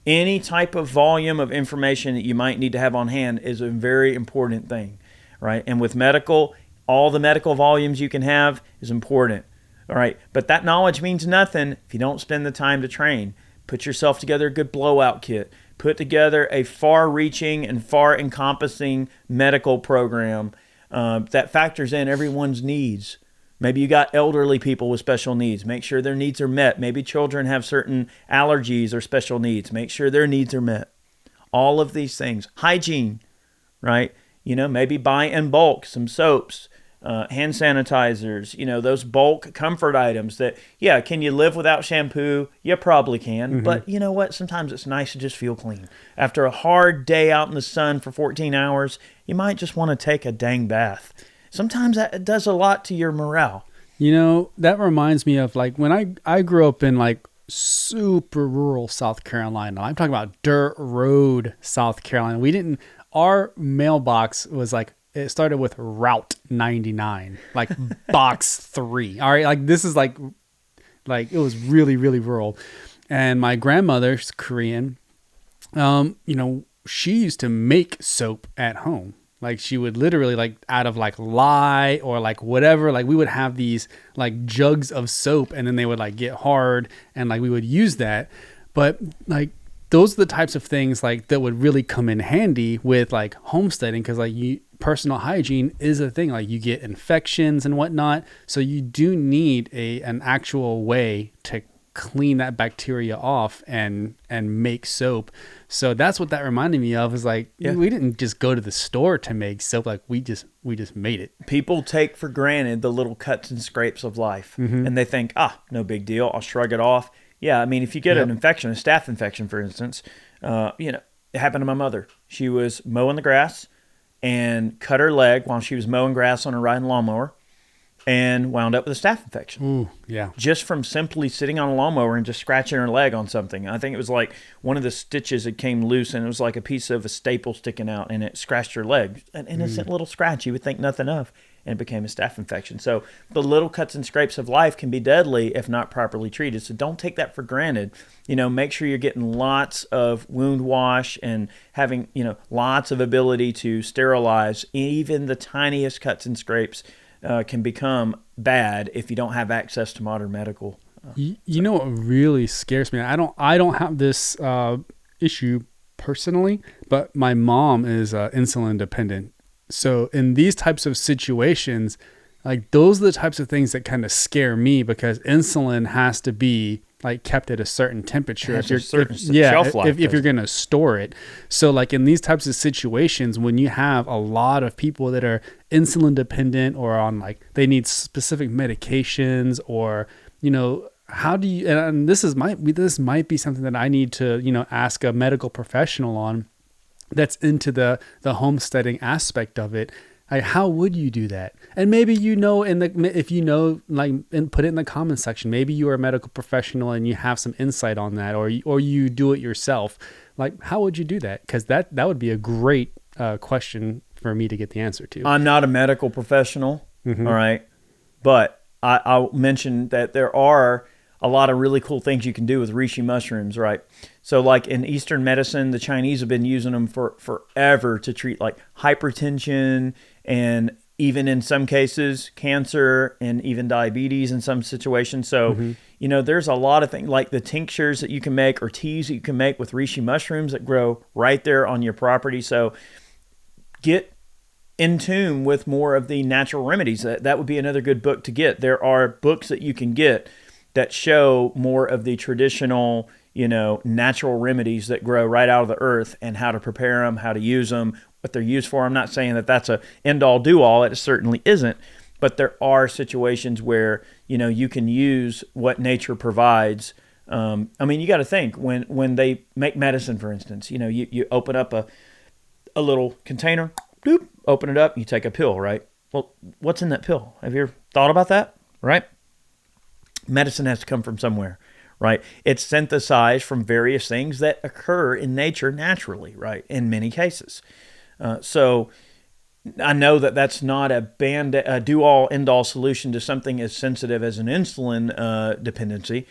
Any type of volume of information that you might need to have on hand is a very important thing, right? And with medical, all the medical volumes you can have is important, all right? But that knowledge means nothing if you don't spend the time to train. Put yourself together a good blowout kit. Put together a far-reaching and far-encompassing medical program that factors in everyone's needs. Maybe you got elderly people with special needs. Make sure their needs are met. Maybe children have certain allergies or special needs. Make sure their needs are met. All of these things. Hygiene, right? Maybe buy in bulk some soaps, hand sanitizers, those bulk comfort items that, can you live without shampoo? You probably can. Mm-hmm. But you know what? Sometimes it's nice to just feel clean. After a hard day out in the sun for 14 hours, you might just want to take a dang bath. Sometimes that does a lot to your morale. That reminds me of like when I grew up in like super rural South Carolina. I'm talking about dirt road South Carolina. Our mailbox was like, it started with Route 99, like box 3. All right. Like this is like it was really, really rural. And my grandmother's Korean, she used to make soap at home. Like she would literally like out of like lye or like whatever, like we would have these like jugs of soap and then they would like get hard and like we would use that. But like those are the types of things like that would really come in handy with like homesteading, because like personal hygiene is a thing. Like you get infections and whatnot. So you do need an actual way to clean that bacteria off and make soap. So that's what that reminded me of, is like, we didn't just go to the store to make soap. Like we just made it. People take for granted the little cuts and scrapes of life. Mm-hmm. And they think, no big deal. I'll shrug it off. Yeah. I mean, if you get an infection, a staph infection, for instance, it happened to my mother. She was mowing the grass and cut her leg while she was mowing grass on her riding lawnmower, and wound up with a staph infection. Ooh, yeah. Just from simply sitting on a lawnmower and just scratching her leg on something. I think it was like one of the stitches that came loose, and it was like a piece of a staple sticking out, and it scratched her leg. An innocent little scratch you would think nothing of, and it became a staph infection. So the little cuts and scrapes of life can be deadly if not properly treated. So don't take that for granted. Make sure you're getting lots of wound wash and having, lots of ability to sterilize. Even the tiniest cuts and scrapes can become bad if you don't have access to modern medical. What really scares me? I don't have this issue personally, but my mom is insulin dependent. So in these types of situations, like those are the types of things that kind of scare me, because insulin has to be like kept at a certain temperature if you're shelf life if you're going to store it. So like in these types of situations, when you have a lot of people that are insulin dependent or on like they need specific medications, or how do you, and this might be something that I need to ask a medical professional on that's into the homesteading aspect of it. Like, how would you do that? And maybe put it in the comment section. Maybe you are a medical professional and you have some insight on that, or you do it yourself. Like, how would you do that? Because that would be a great question for me to get the answer to. I'm not a medical professional, all right, but I'll mention that there are a lot of really cool things you can do with reishi mushrooms, right? So like in Eastern medicine, the Chinese have been using them for forever to treat like hypertension and even in some cases cancer and even diabetes in some situations. So, there's a lot of things like the tinctures that you can make or teas that you can make with reishi mushrooms that grow right there on your property. So get in tune with more of the natural remedies. That would be another good book to get. There are books that you can get that show more of the traditional, natural remedies that grow right out of the earth and how to prepare them, how to use them, what they're used for. I'm not saying that that's a end-all, do-all. It certainly isn't. But there are situations where, you can use what nature provides. You got to think, when they make medicine, for instance, you open up a little container, doop, open it up, you take a pill, right? Well, what's in that pill? Have you ever thought about that, right? Medicine has to come from somewhere, right? It's synthesized from various things that occur in nature naturally, right? In many cases. So I know that that's not a do-all, end-all solution to something as sensitive as an insulin dependency,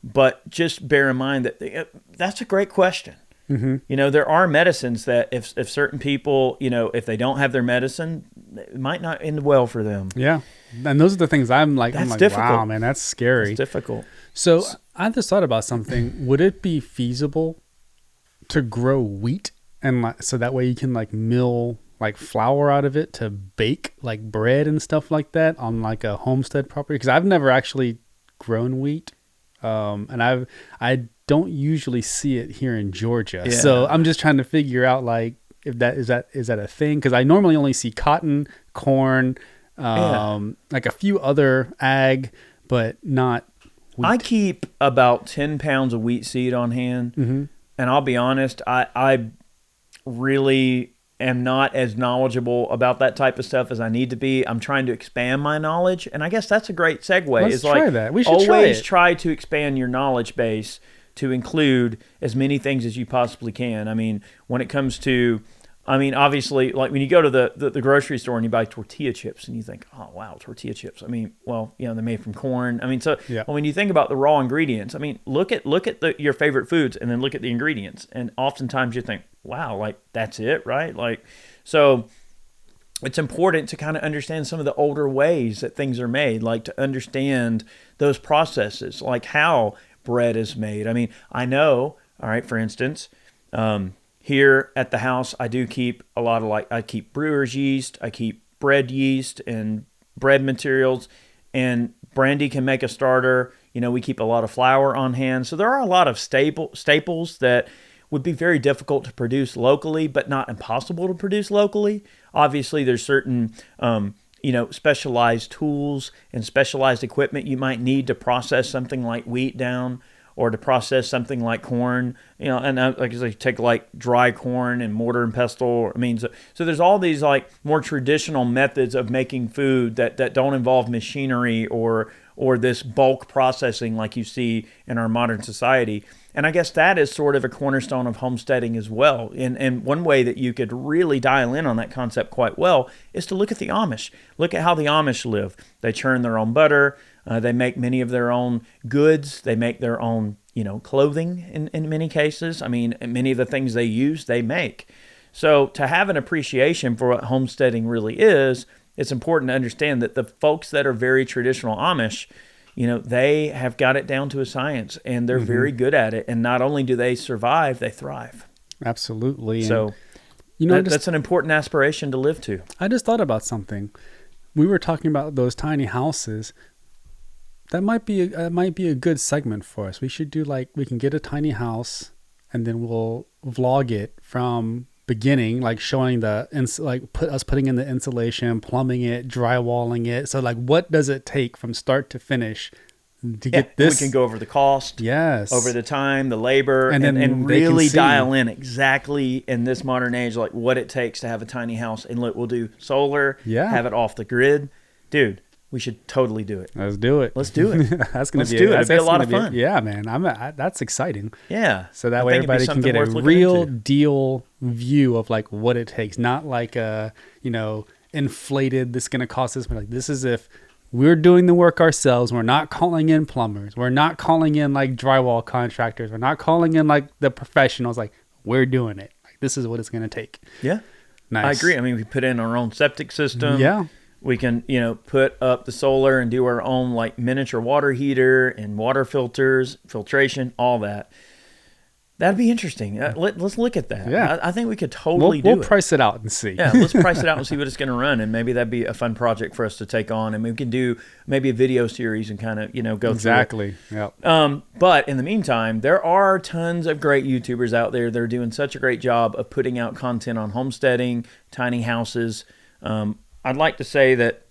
but just bear in mind that that's a great question. Mm-hmm. There are medicines that if certain people, if they don't have their medicine, it might not end well for them. Yeah. And those are the things I'm like, difficult. Wow, man, that's scary. It's difficult. So I just thought about something. Would it be feasible to grow wheat, and so that way you can like mill like flour out of it to bake like bread and stuff like that on like a homestead property? Because I've never actually grown wheat, and I don't usually see it here in Georgia. Yeah. So I'm just trying to figure out like if that is that a thing? Because I normally only see cotton, corn, like a few other ag, but not wheat. I keep about 10 pounds of wheat seed on hand, and I'll be honest, I really am not as knowledgeable about that type of stuff as I need to be. I'm trying to expand my knowledge, and I guess that's a great segue. Let's try that. We should always try to expand your knowledge base to include as many things as you possibly can. I mean, when it comes to, obviously, like when you go to the grocery store and you buy tortilla chips and you think, oh, wow, tortilla chips. They're made from corn. When you think about the raw ingredients, look at your favorite foods and then look at the ingredients. And oftentimes you think, wow, like that's it, right? So it's important to kind of understand some of the older ways that things are made, like to understand those processes, like how bread is made. I know, all right, for instance, here at the house, I do keep a lot of I keep brewer's yeast, I keep bread yeast and bread materials, and Brandy can make a starter. We keep a lot of flour on hand. So there are a lot of staples that would be very difficult to produce locally, but not impossible to produce locally. Obviously, there's certain, specialized tools and specialized equipment you might need to process something like wheat down, or to process something like corn, and like I say, take like dry corn and mortar and pestle. So there's all these like more traditional methods of making food that don't involve machinery or this bulk processing like you see in our modern society. And I guess that is sort of a cornerstone of homesteading as well. And one way that you could really dial in on that concept quite well is to look at the Amish. Look at how the Amish live. They churn their own butter. They make many of their own goods. They make their own, clothing in many cases. Many of the things they use, they make. So to have an appreciation for what homesteading really is, it's important to understand that the folks that are very traditional Amish, they have got it down to a science, and they're very good at it. And not only do they survive, they thrive. Absolutely. So, that's an important aspiration to live to. I just thought about something. We were talking about those tiny houses. That might be a good segment for us. We should do we can get a tiny house, and then we'll vlog it from beginning, like showing putting in the insulation, plumbing it, drywalling it. So what does it take from start to finish to get this? We can go over the cost, yes, over the time, the labor, and really dial in exactly in this modern age, like what it takes to have a tiny house. And look, we'll do solar, have it off the grid. Dude, we should totally do it. Let's do it. Let's do it. That's going to be a lot of fun. Yeah, man. That's exciting. Yeah. So that way everybody can get a real deal view of what it takes. Not inflated, this is going to cost this, but this is if we're doing the work ourselves. We're not calling in plumbers. We're not calling in drywall contractors. We're not calling in the professionals. We're doing it. This is what it's going to take. Yeah. Nice. I agree. We put in our own septic system. Yeah. We can, put up the solar and do our own miniature water heater and water filters, filtration, all that. That'd be interesting. Let's look at that. Yeah. I think we could totally do it. We'll price it out and see. Yeah, let's price it out and see what it's going to run, and maybe that'd be a fun project for us to take on, and we can do maybe a video series and kind of go exactly. through it. Yep. But in the meantime, there are tons of great YouTubers out there. They're doing such a great job of putting out content on homesteading, tiny houses. I'd like to say that,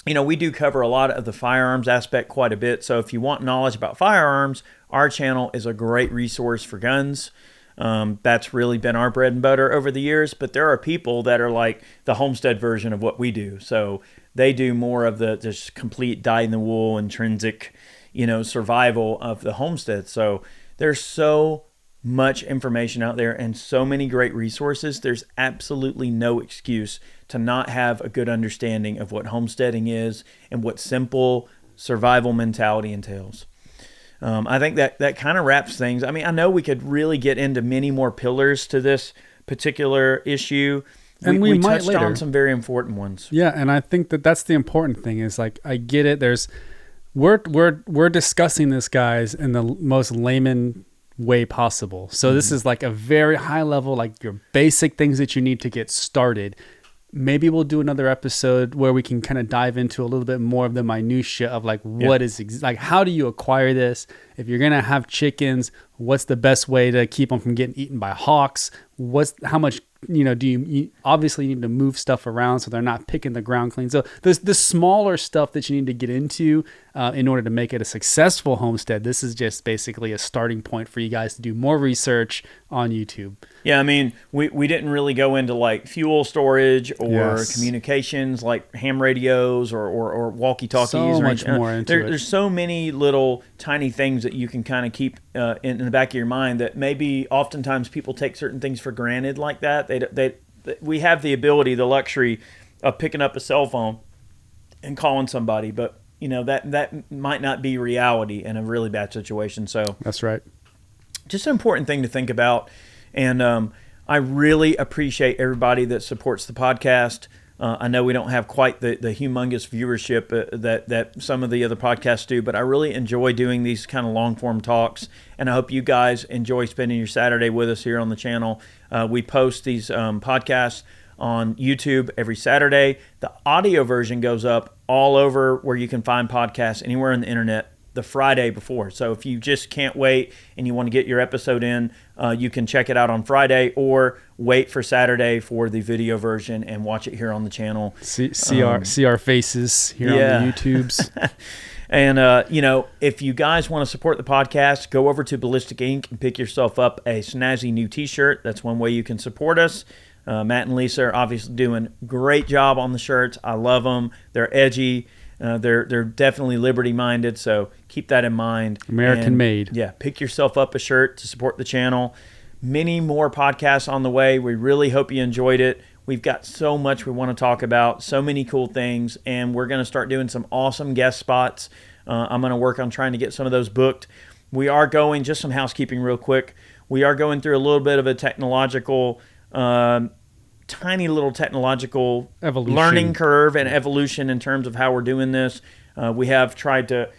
we do cover a lot of the firearms aspect quite a bit. So if you want knowledge about firearms, our channel is a great resource for guns. That's really been our bread and butter over the years. But there are people that are like the homestead version of what we do. So they do more of the just complete dyed-in-the-wool, intrinsic, survival of the homestead. So there's so much information out there and so many great resources. There's absolutely no excuse to not have a good understanding of what homesteading is and what simple survival mentality entails. I think that kind of wraps things. I know we could really get into many more pillars to this particular issue. And we might touched later on some very important ones. Yeah, and I think that's the important thing is I get it. We're discussing this, guys, in the most layman way possible. So this is like a very high level, like your basic things that you need to get started. Maybe we'll do another episode where we can kind of dive into a little bit more of the minutia of like what is like, how do you acquire this? If you're going to have chickens, what's the best way to keep them from getting eaten by hawks? How much, do you obviously need to move stuff around so they're not picking the ground clean. So there's the smaller stuff that you need to get into in order to make it a successful homestead. This is just basically a starting point for you guys to do more research on YouTube. Yeah, I mean, we didn't really go into like fuel storage or communications like ham radios or walkie-talkies. So much more into it. There's so many little tiny things that you can kind of keep in the back of your mind that maybe oftentimes people take certain things for granted like that. We have the ability, the luxury of picking up a cell phone and calling somebody, but that might not be reality in a really bad situation. So that's right. Just an important thing to think about. And I really appreciate everybody that supports the podcast. I know we don't have quite the humongous viewership that some of the other podcasts do, but I really enjoy doing these kind of long-form talks, and I hope you guys enjoy spending your Saturday with us here on the channel. We post these podcasts on YouTube every Saturday. The audio version goes up all over where you can find podcasts anywhere on the internet the Friday before. So if you just can't wait and you want to get your episode in, you can check it out on Friday or wait for Saturday for the video version and watch it here on the channel. See our faces here on the YouTubes. And, if you guys want to support the podcast, go over to Ballistic Ink and pick yourself up a snazzy new t-shirt. That's one way you can support us. Matt and Lisa are obviously doing a great job on the shirts. I love them. They're edgy. They're definitely liberty-minded, so keep that in mind. American made. Yeah, pick yourself up a shirt to support the channel. Many more podcasts on the way. We really hope you enjoyed it. We've got so much we want to talk about, so many cool things, and we're going to start doing some awesome guest spots. I'm going to work on trying to get some of those booked. We are going, just some housekeeping real quick, we are going through a little bit of a technological tiny little technological learning curve and evolution in terms of how we're doing this. We have tried to,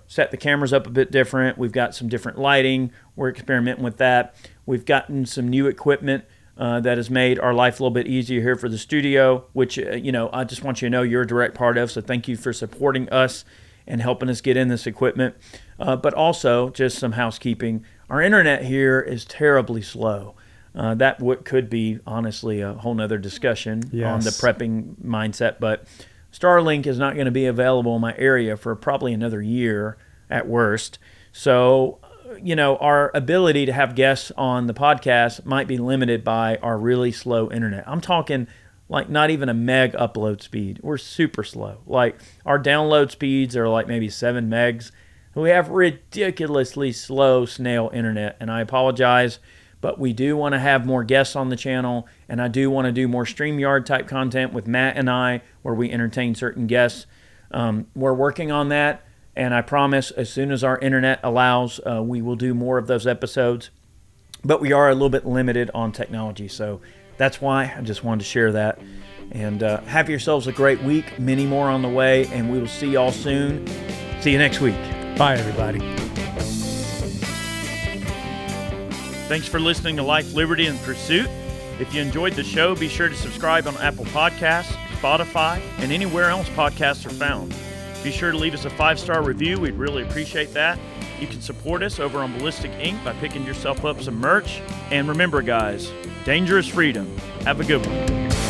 set the cameras up a bit different. We've got some different lighting. We're experimenting with that. We've gotten some new equipment that has made our life a little bit easier here for the studio, which, I just want you to know you're a direct part of. So thank you for supporting us and helping us get in this equipment. But also just some housekeeping. Our internet here is terribly slow. That could be, honestly, a whole nother discussion on the prepping mindset. But Starlink is not going to be available in my area for probably another year at worst. So, our ability to have guests on the podcast might be limited by our really slow internet. I'm talking like not even a meg upload speed. We're super slow. Like our download speeds are like maybe 7 megs. We have ridiculously slow snail internet, and I apologize. But we do want to have more guests on the channel, and I do want to do more StreamYard type content with Matt and I where we entertain certain guests. We're working on that, and I promise as soon as our internet allows, we will do more of those episodes. But we are a little bit limited on technology, so that's why I just wanted to share that. And have yourselves a great week. Many more on the way, and we will see y'all soon. See you next week. Bye, everybody. Thanks for listening to Life, Liberty, and Pursuit. If you enjoyed the show, be sure to subscribe on Apple Podcasts, Spotify, and anywhere else podcasts are found. Be sure to leave us a 5-star review. We'd really appreciate that. You can support us over on Ballistic Ink by picking yourself up some merch. And remember, guys, dangerous freedom. Have a good one.